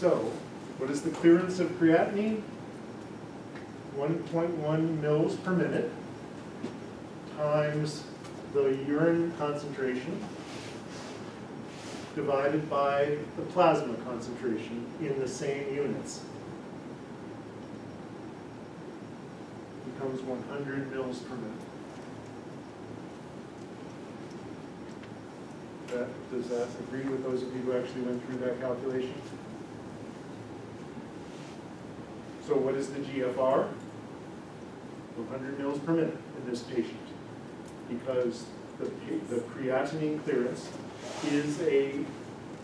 So, what is the clearance of creatinine? 1.1 mils per minute times the urine concentration divided by the plasma concentration in the same units. Becomes 100 mils per minute. Does that agree with those of you who actually went through that calculation? So what is the GFR? 100 mils per minute in this patient, because the creatinine clearance is a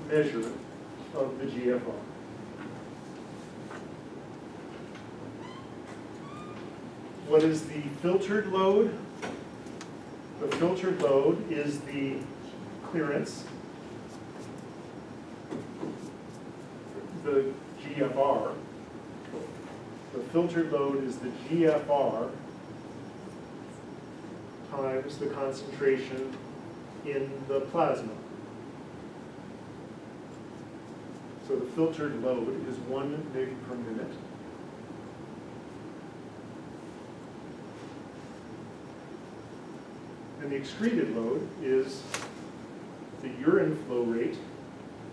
measure of the GFR. What is the filtered load? The filtered load is the clearance, the GFR. The filtered load is the GFR times the concentration in the plasma. So the filtered load is 1 mg per minute. And the excreted load is the urine flow rate.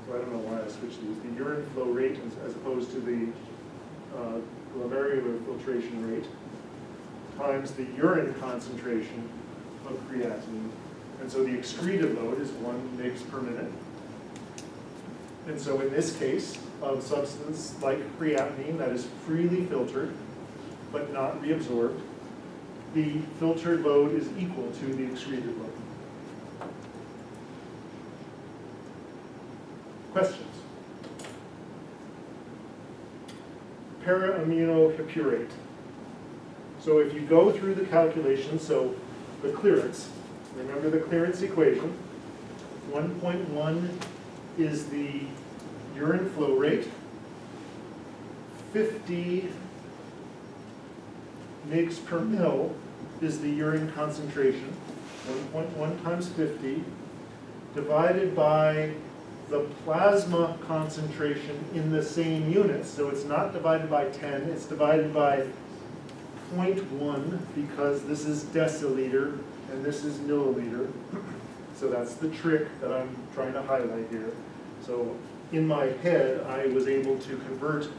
So I don't know why I switched these. The urine flow rate as opposed to the glomerular filtration rate times the urine concentration of creatinine. And so the excreted load is 1 mg per minute. And so in this case, of substance like creatinine that is freely filtered but not reabsorbed, the filtered load is equal to the excreted load. Questions? Para-aminohippurate. So if you go through the calculation, so the clearance, remember the clearance equation, 1.1 is the urine flow rate, 50 mg per mil is the urine concentration, 1.1 times 50, divided by the plasma concentration in the same units. So it's not divided by 10, it's divided by 0.1 because this is deciliter and this is milliliter. So that's the trick that I'm trying to highlight here. So in my head, I was able to convert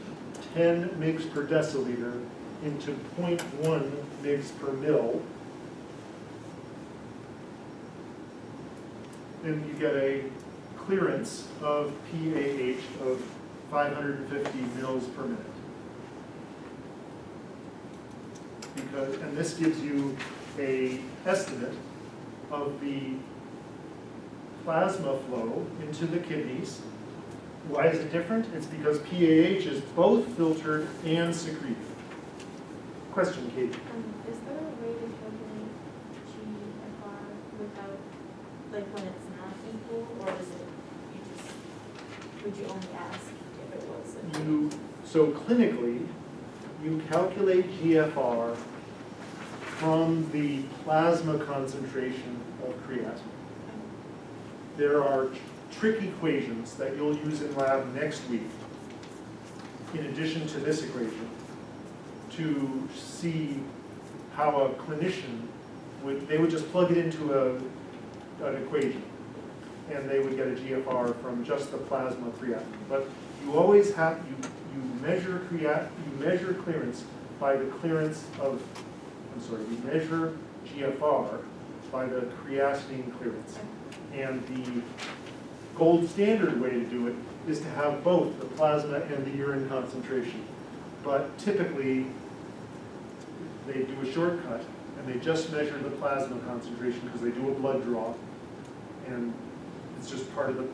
10 mg per deciliter into 0.1 mg per mil. And you get a clearance of PAH of 550 mils per minute. And this gives you an estimate of the plasma flow into the kidneys. Why is it different? It's because PAH is both filtered and secreted. Question, Kate? Is there a way to calculate GFR without, like when it's not equal, or is it, would you only ask if it was? So clinically, you calculate GFR from the plasma concentration of creatinine. There are trick equations that you'll use in lab next week, in addition to this equation, to see how a clinician they would just plug it into an equation, and they would get a GFR from just the plasma creatinine. But you always have, you measure clearance by the clearance of, you measure GFR by the creatinine clearance. And the gold standard way to do it is to have both the plasma and the urine concentration. But typically, they do a shortcut, and they just measure the plasma concentration because they do a blood draw, and it's just part of the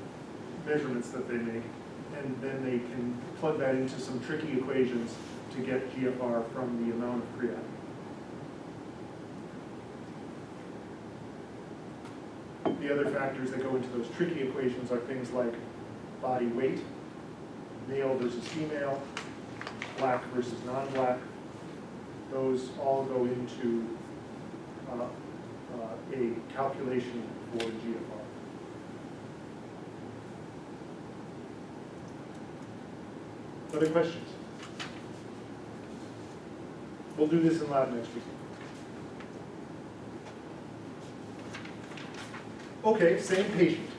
measurements that they make. And then they can plug that into some tricky equations to get GFR from the amount of creatinine. The other factors that go into those tricky equations are things like body weight, male versus female, black versus non-black. Those all go into a calculation for GFR. Other questions? We'll do this in lab next week. Okay, same patient.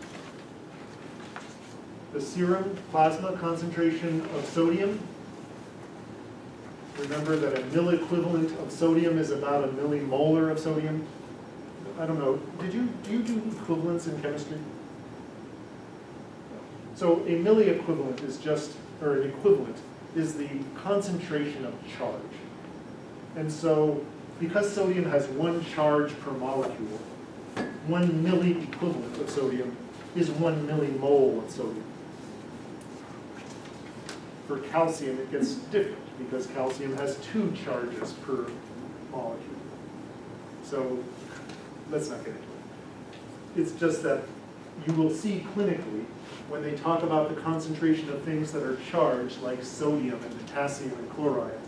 The serum plasma concentration of sodium. Remember that a milliequivalent of sodium is about a millimolar of sodium. I don't know, do you do equivalents in chemistry? So a milliequivalent is just, or an equivalent, is the concentration of charge. And so, because sodium has one charge per molecule, 1 milliequivalent of sodium is 1 millimole of sodium. For calcium, it gets different because calcium has 2 charges per molecule. So let's not get into it. It's just that you will see clinically when they talk about the concentration of things that are charged, like sodium and potassium and chloride,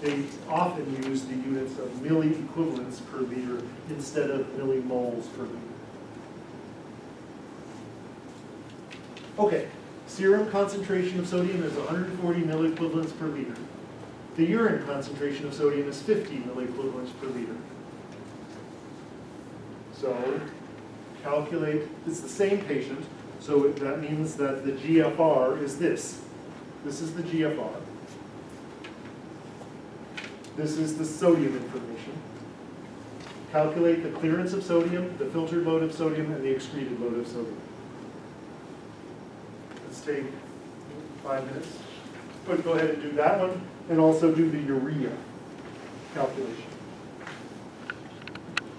they often use the units of milliequivalents per liter instead of millimoles per liter. Okay, serum concentration of sodium is 140 milliequivalents per liter. The urine concentration of sodium is 50 milliequivalents per liter. So calculate, it's the same patient, so that means that the GFR is this. This is the GFR. This is the sodium information. Calculate the clearance of sodium, the filtered load of sodium, and the excreted load of sodium. Let's take 5 minutes. But go ahead and do that one, and also do the urea calculation.